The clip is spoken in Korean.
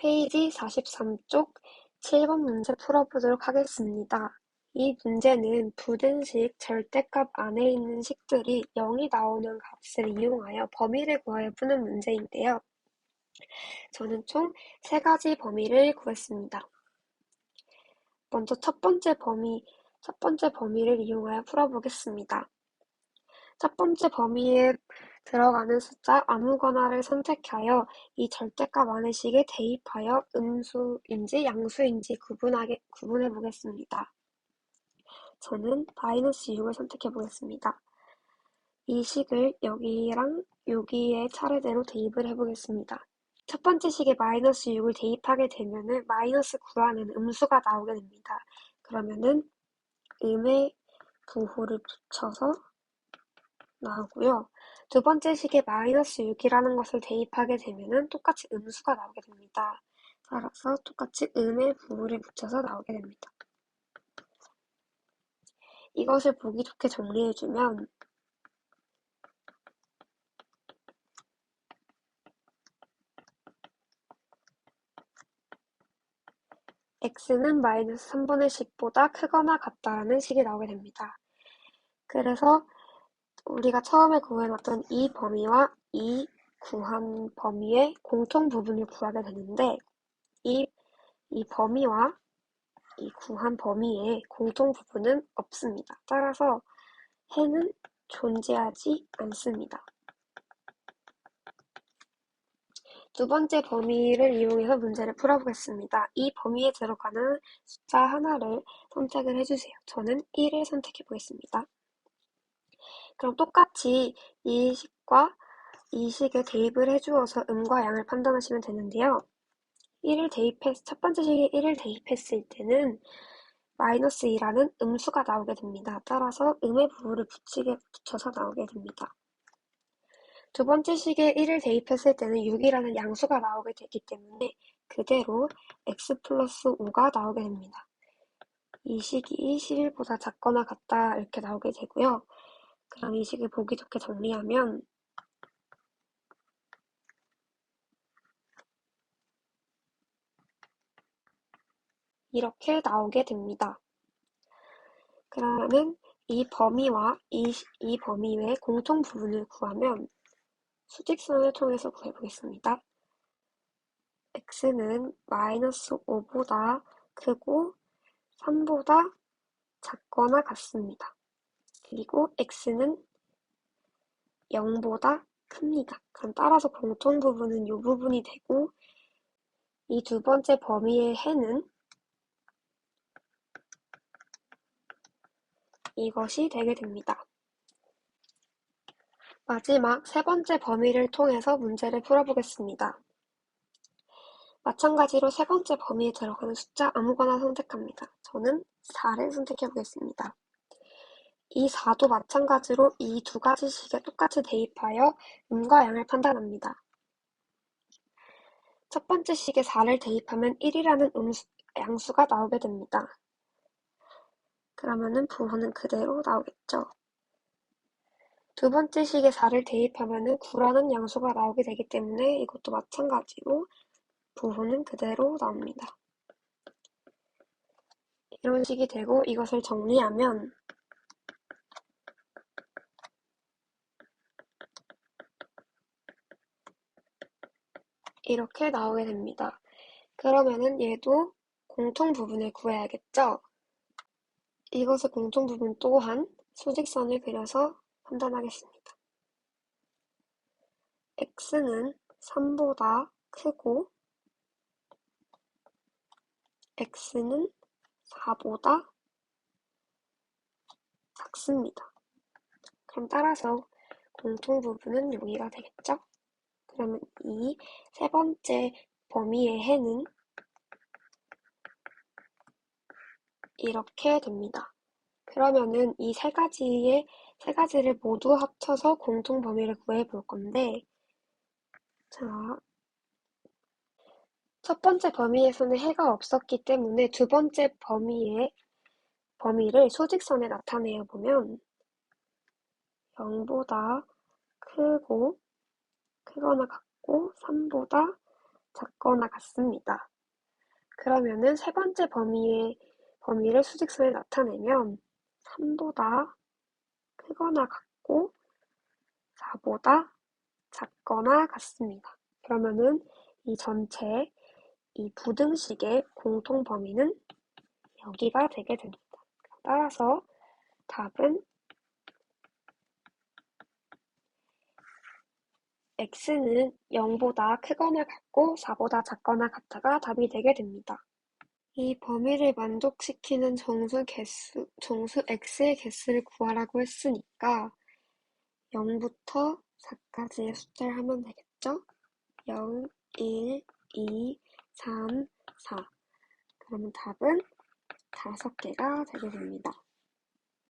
페이지 43쪽 7번 문제 풀어보도록 하겠습니다. 이 문제는 부등식 절대값 안에 있는 식들이 0이 나오는 값을 이용하여 범위를 구하여 푸는 문제인데요. 저는 총 3가지 범위를 구했습니다. 먼저 첫 번째 범위를 이용하여 풀어보겠습니다. 첫 번째 범위에 들어가는 숫자 아무거나를 선택하여 이 절대값 안의 식에 대입하여 음수인지 양수인지 구분해 보겠습니다. 저는 -6을 선택해 보겠습니다. 이 식을 여기랑 여기에 차례대로 대입을 해 보겠습니다. 첫 번째 식에 -6을 대입하게 되면은 -9라는 음수가 나오게 됩니다. 그러면은 음의 부호를 붙여서 나오고요. 두 번째 식에 -6이라는 것을 대입하게 되면은 똑같이 음수가 나오게 됩니다. 따라서 똑같이 음의 부호를 붙여서 나오게 됩니다. 이것을 보기 좋게 정리해주면 x는 -3분의 10보다 크거나 같다라는 식이 나오게 됩니다. 그래서 우리가 처음에 구해놨던 이 범위와 이 구한 범위의 공통 부분을 구하게 되는데 이 범위와 이 구한 범위의 공통 부분은 없습니다. 따라서 해는 존재하지 않습니다. 두 번째 범위를 이용해서 문제를 풀어보겠습니다. 이 범위에 들어가는 숫자 하나를 선택을 해주세요. 저는 1을 선택해 보겠습니다. 그럼 똑같이 이 식과 이 식에 대입을 해주어서 음과 양을 판단하시면 되는데요. 첫 번째 식에 1을 대입했을 때는 -2라는 음수가 나오게 됩니다. 따라서 음의 부호를 붙여서 나오게 됩니다. 두 번째 식에 1을 대입했을 때는 6이라는 양수가 나오게 되기 때문에 그대로 x 플러스 5가 나오게 됩니다. 이 식이 11보다 작거나 같다 이렇게 나오게 되고요. 그럼 이 식을 보기 좋게 정리하면 이렇게 나오게 됩니다. 그러면은 이 범위와 이 범위 외의 공통 부분을 구하면 수직선을 통해서 구해보겠습니다. x는 -5보다 크고 3보다 작거나 같습니다. 그리고 x는 0보다 큽니다. 그럼 따라서 공통 부분은 이 부분이 되고 이 두 번째 범위의 해는 이것이 되게 됩니다. 마지막 세 번째 범위를 통해서 문제를 풀어보겠습니다. 마찬가지로 세 번째 범위에 들어가는 숫자 아무거나 선택합니다. 저는 4를 선택해 보겠습니다. 이 4도 마찬가지로 이 두 가지 식에 똑같이 대입하여 음과 양을 판단합니다. 첫 번째 식에 4를 대입하면 1이라는 양수가 나오게 됩니다. 그러면은 부호는 그대로 나오겠죠. 두 번째 식에 4를 대입하면은 9라는 양수가 나오게 되기 때문에 이것도 마찬가지로 부호는 그대로 나옵니다. 이런 식이 되고 이것을 정리하면 이렇게 나오게 됩니다. 그러면은 얘도 공통 부분을 구해야겠죠? 이것의 공통 부분 또한 수직선을 그려서 판단하겠습니다. x는 3보다 크고 x는 4보다 작습니다. 그럼 따라서 공통 부분은 여기가 되겠죠? 그러면 이 세 번째 범위의 해는 이렇게 됩니다. 그러면은 이 세 가지를 모두 합쳐서 공통 범위를 구해 볼 건데, 자, 첫 번째 범위에서는 해가 없었기 때문에 두 번째 범위를 수직선에 나타내어 보면 0보다 크거나 같고 3보다 작거나 같습니다. 그러면은 세 번째 범위를 수직선에 나타내면 3보다 크거나 같고 4보다 작거나 같습니다. 그러면은 이 전체 이 부등식의 공통 범위는 여기가 되게 됩니다. 따라서 답은 x는 0보다 크거나 같고 4보다 작거나 같다가 답이 되게 됩니다. 이 범위를 만족시키는 정수 x의 개수를 구하라고 했으니까 0부터 4까지의 숫자를 하면 되겠죠? 0, 1, 2, 3, 4. 그러면 답은 5개가 되게 됩니다.